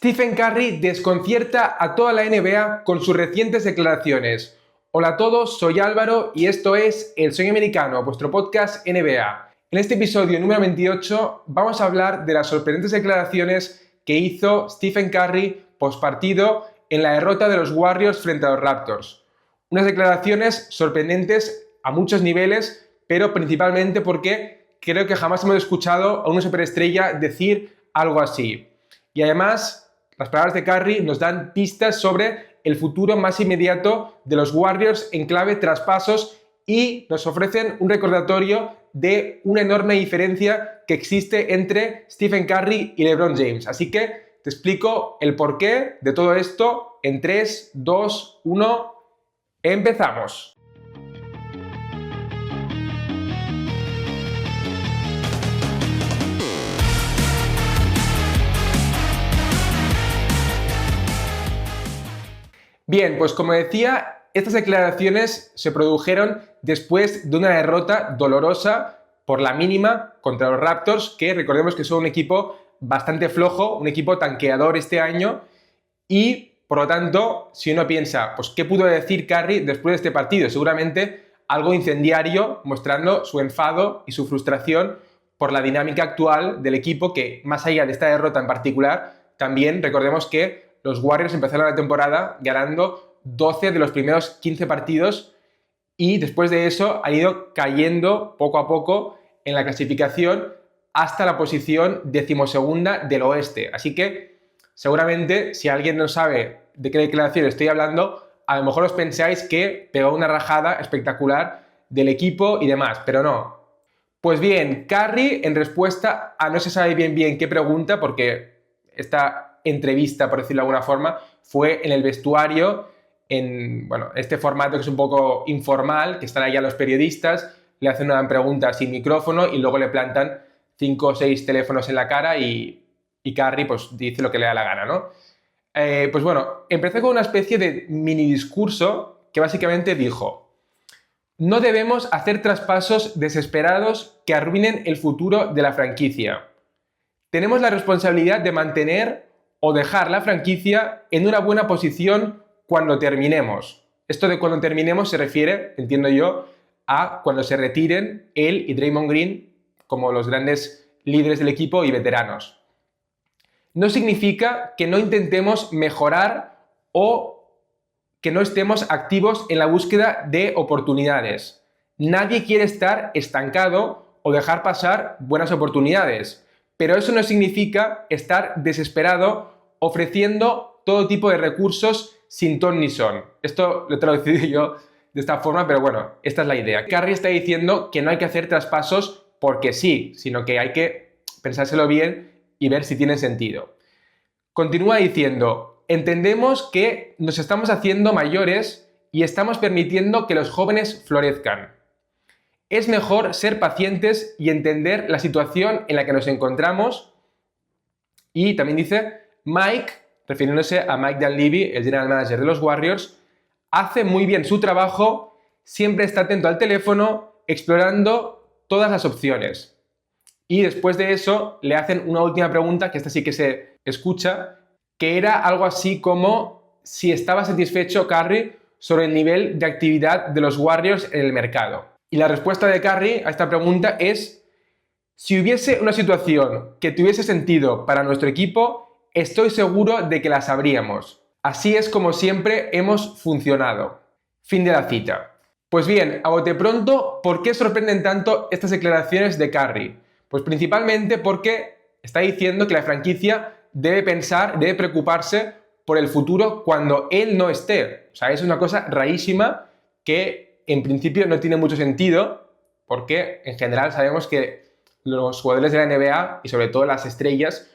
Stephen Curry desconcierta a toda la NBA con sus recientes declaraciones. Hola a todos, soy Álvaro y esto es El Sueño Americano, vuestro podcast NBA. En este episodio número 28 vamos a hablar de las sorprendentes declaraciones que hizo Stephen Curry postpartido en la derrota de los Warriors frente a los Raptors. Unas declaraciones sorprendentes a muchos niveles, pero principalmente porque creo que jamás hemos escuchado a una superestrella decir algo así. Y además, las palabras de Curry nos dan pistas sobre el futuro más inmediato de los Warriors en clave traspasos y nos ofrecen un recordatorio de una enorme diferencia que existe entre Stephen Curry y LeBron James. Así que te explico el porqué de todo esto en 3, 2, 1, ¡empezamos! Bien, pues como decía, estas declaraciones se produjeron después de una derrota dolorosa por la mínima contra los Raptors, que recordemos que son un equipo bastante flojo, un equipo tanqueador este año y, por lo tanto, si uno piensa, pues ¿qué pudo decir Curry después de este partido? Seguramente algo incendiario, mostrando su enfado y su frustración por la dinámica actual del equipo que, más allá de esta derrota en particular, también recordemos que los Warriors empezaron la temporada ganando 12 de los primeros 15 partidos y después de eso han ido cayendo poco a poco en la clasificación hasta la posición 12ª del oeste. Así que seguramente si alguien no sabe de qué declaración estoy hablando, a lo mejor os pensáis que pegó una rajada espectacular del equipo y demás, pero no. Pues bien, Curry en respuesta a no se sabe bien qué pregunta, porque esta entrevista, por decirlo de alguna forma, fue en el vestuario, en este formato que es un poco informal, que están allá los periodistas, le hacen una pregunta sin micrófono y luego le plantan 5 o 6 teléfonos en la cara y Curry pues dice lo que le da la gana, ¿no? Pues bueno, empecé con una especie de mini discurso que básicamente dijo: no debemos hacer traspasos desesperados que arruinen el futuro de la franquicia. Tenemos la responsabilidad de mantener o dejar la franquicia en una buena posición cuando terminemos. Esto de cuando terminemos se refiere, entiendo yo, a cuando se retiren él y Draymond Green como los grandes líderes del equipo y veteranos. No significa que no intentemos mejorar o que no estemos activos en la búsqueda de oportunidades. Nadie quiere estar estancado o dejar pasar buenas oportunidades, pero eso no significa estar desesperado ofreciendo todo tipo de recursos sin ton ni son. Esto lo he traducido yo de esta forma, pero bueno, esta es la idea. Curry está diciendo que no hay que hacer traspasos porque sí, sino que hay que pensárselo bien y ver si tiene sentido. Continúa diciendo: entendemos que nos estamos haciendo mayores y estamos permitiendo que los jóvenes florezcan. Es mejor ser pacientes y entender la situación en la que nos encontramos. Y también dice: Mike, refiriéndose a Mike Dunleavy, el general manager de los Warriors, hace muy bien su trabajo, siempre está atento al teléfono, explorando todas las opciones. Y después de eso le hacen una última pregunta, que esta sí que se escucha, que era algo así como si estaba satisfecho Curry sobre el nivel de actividad de los Warriors en el mercado. Y la respuesta de Curry a esta pregunta es: si hubiese una situación que tuviese sentido para nuestro equipo, estoy seguro de que la sabríamos. Así es como siempre hemos funcionado. Fin de la cita. Pues bien, a bote pronto, ¿por qué sorprenden tanto estas declaraciones de Curry? Pues principalmente porque está diciendo que la franquicia debe pensar, debe preocuparse por el futuro cuando él no esté. O sea, es una cosa rarísima que en principio no tiene mucho sentido, porque en general sabemos que los jugadores de la NBA y sobre todo las estrellas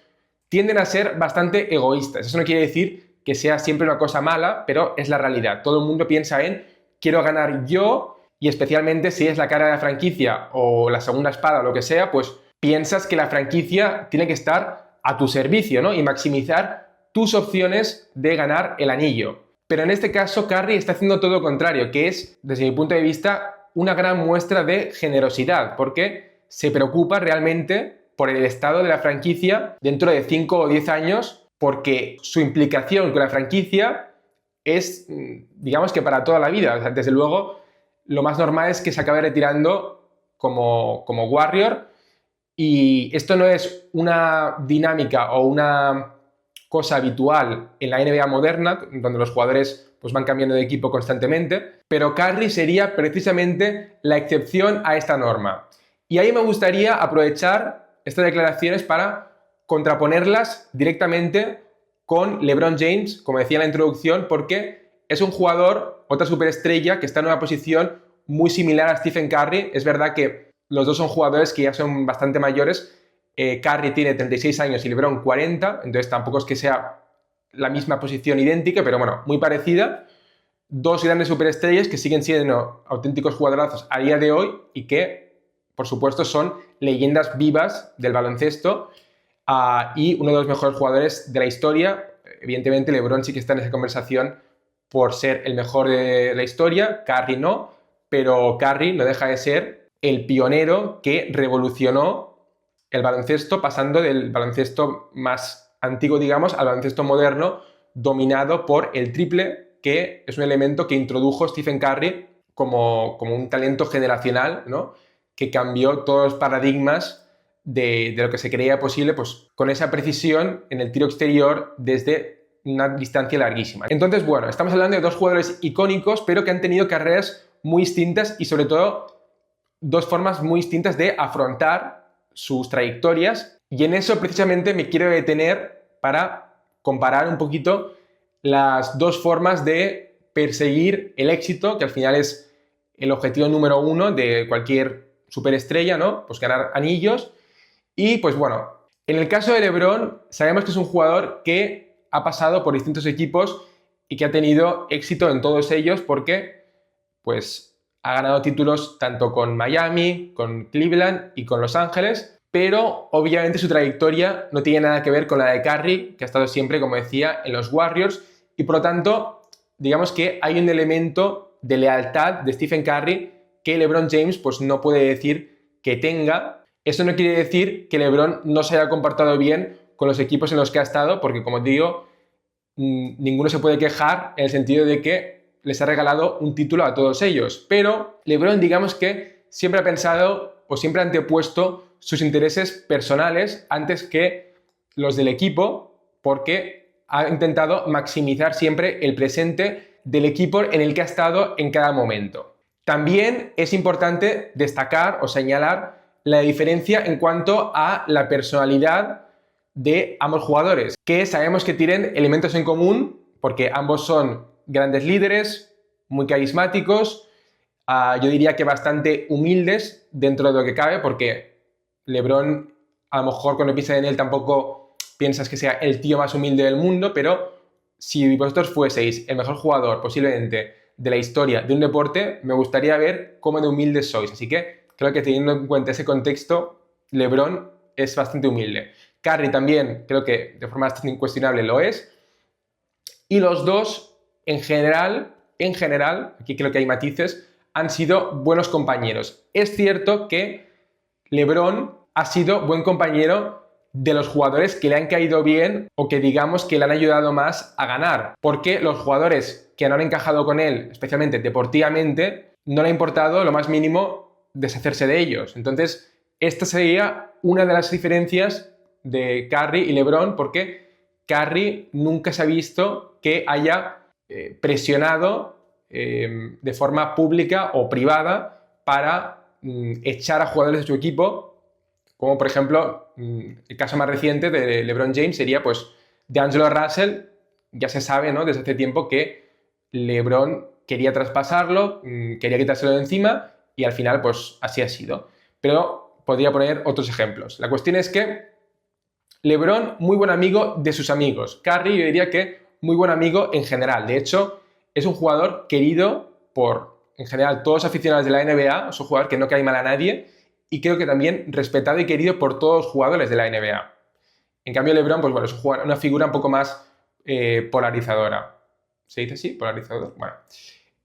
tienden a ser bastante egoístas. Eso no quiere decir que sea siempre una cosa mala, pero es la realidad. Todo el mundo piensa en quiero ganar yo, y especialmente si es la cara de la franquicia o la segunda espada o lo que sea, pues piensas que la franquicia tiene que estar a tu servicio, ¿no? Y maximizar tus opciones de ganar el anillo. Pero en este caso Curry está haciendo todo lo contrario, que es, desde mi punto de vista, una gran muestra de generosidad, porque se preocupa realmente por el estado de la franquicia dentro de 5 o 10 años porque su implicación con la franquicia es, digamos que para toda la vida. O sea, desde luego, lo más normal es que se acabe retirando como Warrior, y esto no es una dinámica o una cosa habitual en la NBA moderna, donde los jugadores pues, van cambiando de equipo constantemente, pero Curry sería precisamente la excepción a esta norma. Y ahí me gustaría aprovechar estas declaraciones para contraponerlas directamente con LeBron James, como decía en la introducción, porque es un jugador, otra superestrella, que está en una posición muy similar a Stephen Curry. Es verdad que los dos son jugadores que ya son bastante mayores. Curry tiene 36 años y LeBron 40, entonces tampoco es que sea la misma posición idéntica, pero bueno, muy parecida. Dos grandes superestrellas que siguen siendo auténticos jugadorazos a día de hoy y que, por supuesto, son leyendas vivas del baloncesto, y uno de los mejores jugadores de la historia. Evidentemente, LeBron sí que está en esa conversación por ser el mejor de la historia, Curry no, pero Curry no deja de ser el pionero que revolucionó el baloncesto, pasando del baloncesto más antiguo, digamos, al baloncesto moderno, dominado por el triple, que es un elemento que introdujo Stephen Curry como un talento generacional, ¿no? Que cambió todos los paradigmas de lo que se creía posible, pues con esa precisión en el tiro exterior desde una distancia larguísima. Entonces, bueno, estamos hablando de dos jugadores icónicos, pero que han tenido carreras muy distintas y sobre todo dos formas muy distintas de afrontar sus trayectorias, y en eso precisamente me quiero detener para comparar un poquito las dos formas de perseguir el éxito, que al final es el objetivo número uno de cualquier superestrella, ¿no? Pues ganar anillos. Y pues bueno, en el caso de LeBron, sabemos que es un jugador que ha pasado por distintos equipos y que ha tenido éxito en todos ellos porque pues ha ganado títulos tanto con Miami, con Cleveland y con Los Ángeles, pero obviamente su trayectoria no tiene nada que ver con la de Curry, que ha estado siempre, como decía, en los Warriors, y por lo tanto, digamos que hay un elemento de lealtad de Stephen Curry que LeBron James pues no puede decir que tenga. Eso no quiere decir que LeBron no se haya comportado bien con los equipos en los que ha estado, porque como digo, ninguno se puede quejar en el sentido de que les ha regalado un título a todos ellos. Pero LeBron, digamos que siempre ha pensado o siempre ha antepuesto sus intereses personales antes que los del equipo, porque ha intentado maximizar siempre el presente del equipo en el que ha estado en cada momento. También es importante destacar o señalar la diferencia en cuanto a la personalidad de ambos jugadores, que sabemos que tienen elementos en común porque ambos son grandes líderes, muy carismáticos, yo diría que bastante humildes dentro de lo que cabe, porque LeBron a lo mejor cuando piensas en él tampoco piensas que sea el tío más humilde del mundo, pero si vosotros fueseis el mejor jugador posiblemente de la historia de un deporte, me gustaría ver cómo de humildes sois. Así que creo que teniendo en cuenta ese contexto, LeBron es bastante humilde. Curry también creo que de forma bastante incuestionable lo es. Y los dos, en general, aquí creo que hay matices, han sido buenos compañeros. Es cierto que LeBron ha sido buen compañero de los jugadores que le han caído bien o que digamos que le han ayudado más a ganar, porque los jugadores que no han encajado con él, especialmente deportivamente, no le ha importado lo más mínimo deshacerse de ellos. Entonces, esta sería una de las diferencias de Curry y LeBron, porque Curry nunca se ha visto que haya presionado de forma pública o privada para echar a jugadores de su equipo, como por ejemplo el caso más reciente de LeBron James sería pues D'Angelo Russell. Ya se sabe, ¿no?, desde hace tiempo que LeBron quería traspasarlo, quería quitárselo de encima y al final pues así ha sido. Pero podría poner otros ejemplos. La cuestión es que LeBron, muy buen amigo de sus amigos. Curry, yo diría que muy buen amigo en general. De hecho, es un jugador querido por, en general, todos los aficionados de la NBA. Es un jugador que no cae mal a nadie y creo que también respetado y querido por todos los jugadores de la NBA. En cambio, LeBron, pues bueno, es una figura un poco más polarizadora. ¿Se dice así? ¿Polarizador? Bueno.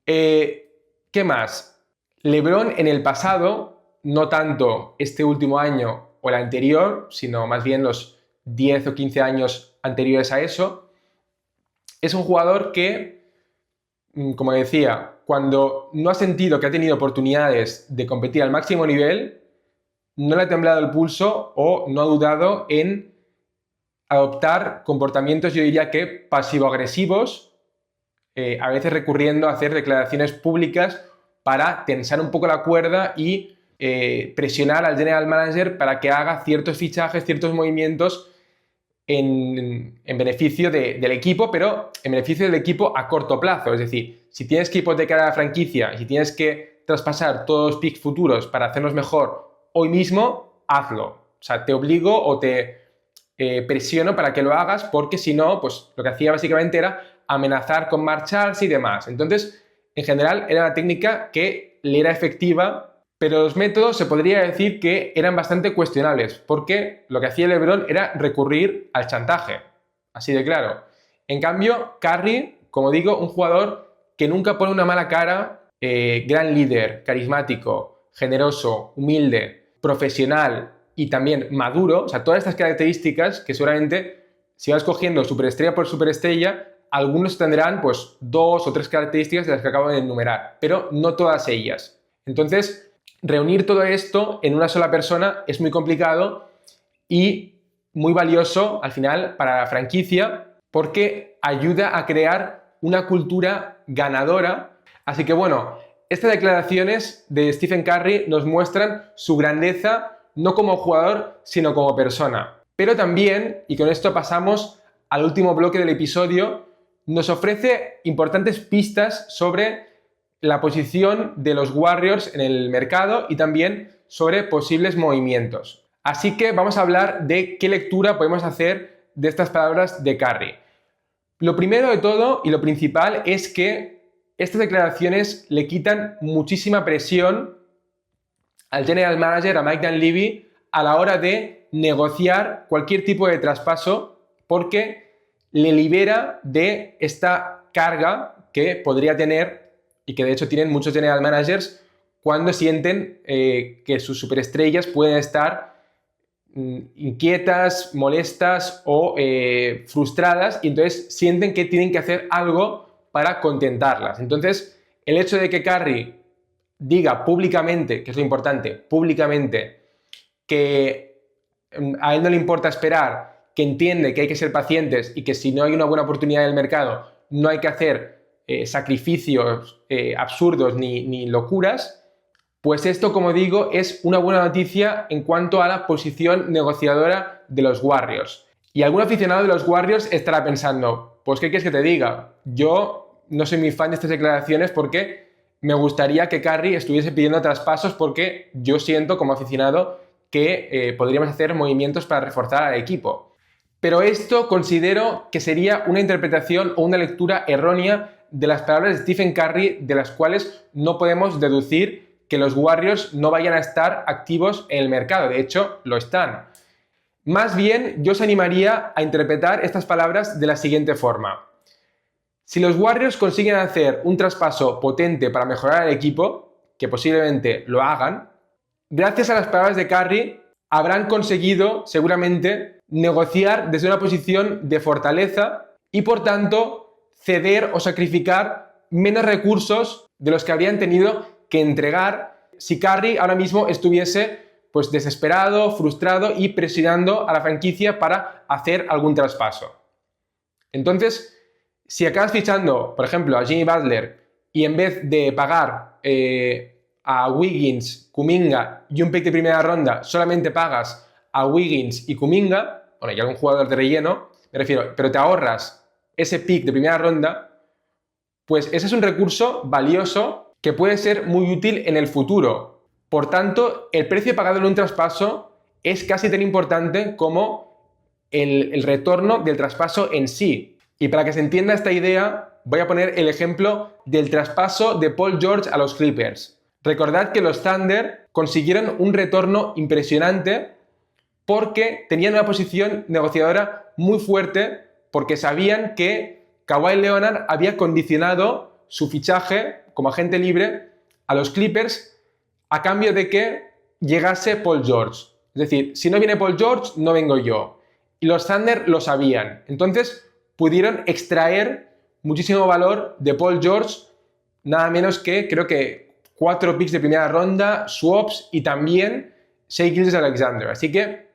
¿Qué más? LeBron en el pasado, no tanto este último año o el anterior, sino más bien los 10 o 15 años anteriores a eso. Es un jugador que, como decía, cuando no ha sentido que ha tenido oportunidades de competir al máximo nivel, no le ha temblado el pulso o no ha dudado en adoptar comportamientos, yo diría que pasivo-agresivos, a veces recurriendo a hacer declaraciones públicas para tensar un poco la cuerda y presionar al general manager para que haga ciertos fichajes, ciertos movimientos en beneficio del equipo, pero en beneficio del equipo a corto plazo. Es decir, si tienes que hipotecar a la franquicia, si tienes que traspasar todos los picks futuros para hacernos mejor hoy mismo, hazlo. O sea, te obligo o te presiono para que lo hagas, porque si no, pues lo que hacía básicamente era amenazar con marcharse y demás. Entonces, en general, era una técnica que le era efectiva, pero los métodos se podría decir que eran bastante cuestionables, porque lo que hacía LeBron era recurrir al chantaje, así de claro. En cambio, Curry, como digo, un jugador que nunca pone una mala cara, gran líder, carismático, generoso, humilde, profesional y también maduro. O sea, todas estas características que seguramente, si vas cogiendo superestrella por superestrella, algunos tendrán pues 2 o 3 características de las que acabo de enumerar, pero no todas ellas. Entonces, reunir todo esto en una sola persona es muy complicado y muy valioso al final para la franquicia, porque ayuda a crear una cultura ganadora. Así que bueno, estas declaraciones de Stephen Curry nos muestran su grandeza no como jugador, sino como persona. Pero también, y con esto pasamos al último bloque del episodio, nos ofrece importantes pistas sobre la posición de los Warriors en el mercado y también sobre posibles movimientos. Así que vamos a hablar de qué lectura podemos hacer de estas palabras de Curry. Lo primero de todo y lo principal es que estas declaraciones le quitan muchísima presión al general manager, a Mike Dunleavy, a la hora de negociar cualquier tipo de traspaso, porque le libera de esta carga que podría tener y que de hecho tienen muchos general managers cuando sienten que sus superestrellas pueden estar inquietas, molestas o frustradas, y entonces sienten que tienen que hacer algo para contentarlas. Entonces, el hecho de que Curry diga públicamente, que es lo importante, públicamente, que a él no le importa esperar, que entiende que hay que ser pacientes y que si no hay una buena oportunidad en el mercado no hay que hacer sacrificios absurdos ni locuras, pues esto, como digo, es una buena noticia en cuanto a la posición negociadora de los Warriors. Y algún aficionado de los Warriors estará pensando, pues ¿qué quieres que te diga? Yo no soy muy fan de estas declaraciones porque me gustaría que Curry estuviese pidiendo traspasos, porque yo siento como aficionado que podríamos hacer movimientos para reforzar al equipo. Pero esto considero que sería una interpretación o una lectura errónea de las palabras de Stephen Curry, de las cuales no podemos deducir que los Warriors no vayan a estar activos en el mercado. De hecho, lo están. Más bien, yo os animaría a interpretar estas palabras de la siguiente forma. Si los Warriors consiguen hacer un traspaso potente para mejorar el equipo, que posiblemente lo hagan, gracias a las palabras de Curry, habrán conseguido seguramente negociar desde una posición de fortaleza y, por tanto, ceder o sacrificar menos recursos de los que habrían tenido que entregar si Curry ahora mismo estuviese pues desesperado, frustrado y presionando a la franquicia para hacer algún traspaso. Entonces, si acabas fichando, por ejemplo, a Jimmy Butler y en vez de pagar a Wiggins, Kuminga y un pick de primera ronda, solamente pagas a Wiggins y Kuminga, bueno, y algún jugador de relleno, me refiero, pero te ahorras ese pick de primera ronda, pues ese es un recurso valioso que puede ser muy útil en el futuro. Por tanto, el precio pagado en un traspaso es casi tan importante como el retorno del traspaso en sí. Y para que se entienda esta idea, voy a poner el ejemplo del traspaso de Paul George a los Clippers. Recordad que los Thunder consiguieron un retorno impresionante porque tenían una posición negociadora muy fuerte, porque sabían que Kawhi Leonard había condicionado su fichaje como agente libre a los Clippers a cambio de que llegase Paul George. Es decir, si no viene Paul George, no vengo yo. y los Thunder lo sabían. Entonces pudieron extraer muchísimo valor de Paul George, nada menos que, creo que 4 picks de primera ronda, swaps y también Shai Gilgeous-Alexander. Así que,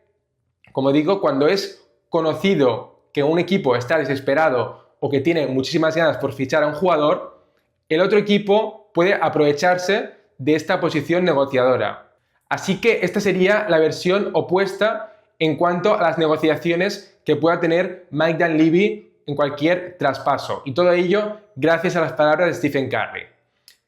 como digo, cuando es conocido que un equipo está desesperado o que tiene muchísimas ganas por fichar a un jugador, el otro equipo puede aprovecharse de esta posición negociadora. Así que esta sería la versión opuesta en cuanto a las negociaciones que pueda tener Mike Dunleavy en cualquier traspaso. Y todo ello gracias a las palabras de Stephen Curry.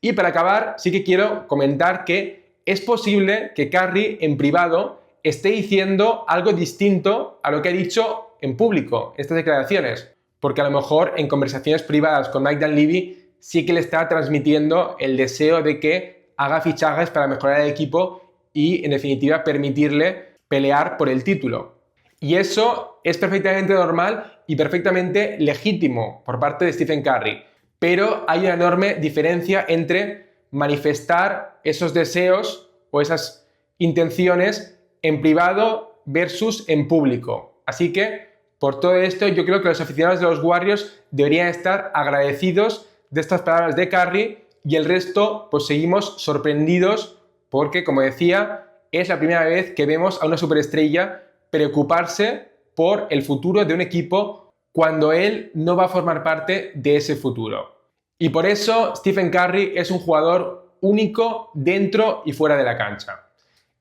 Y para acabar, sí que quiero comentar que es posible que Curry en privado esté diciendo algo distinto a lo que ha dicho en público, estas declaraciones. Porque a lo mejor en conversaciones privadas con Mike Dunleavy sí que le está transmitiendo el deseo de que haga fichajes para mejorar el equipo y, en definitiva, permitirle pelear por el título. Y eso es perfectamente normal y perfectamente legítimo por parte de Stephen Curry. Pero hay una enorme diferencia entre manifestar esos deseos o esas intenciones en privado versus en público. Así que, por todo esto, yo creo que los aficionados de los Warriors deberían estar agradecidos de estas palabras de Curry y el resto, pues seguimos sorprendidos porque, como decía, es la primera vez que vemos a una superestrella preocuparse por el futuro de un equipo cuando él no va a formar parte de ese futuro. Y por eso Stephen Curry es un jugador único dentro y fuera de la cancha.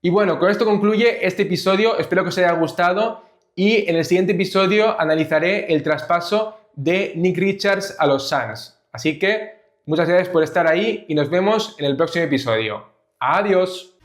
Y bueno, con esto concluye este episodio, espero que os haya gustado y en el siguiente episodio analizaré el traspaso de Nick Richards a los Suns. Así que muchas gracias por estar ahí y nos vemos en el próximo episodio. ¡Adiós!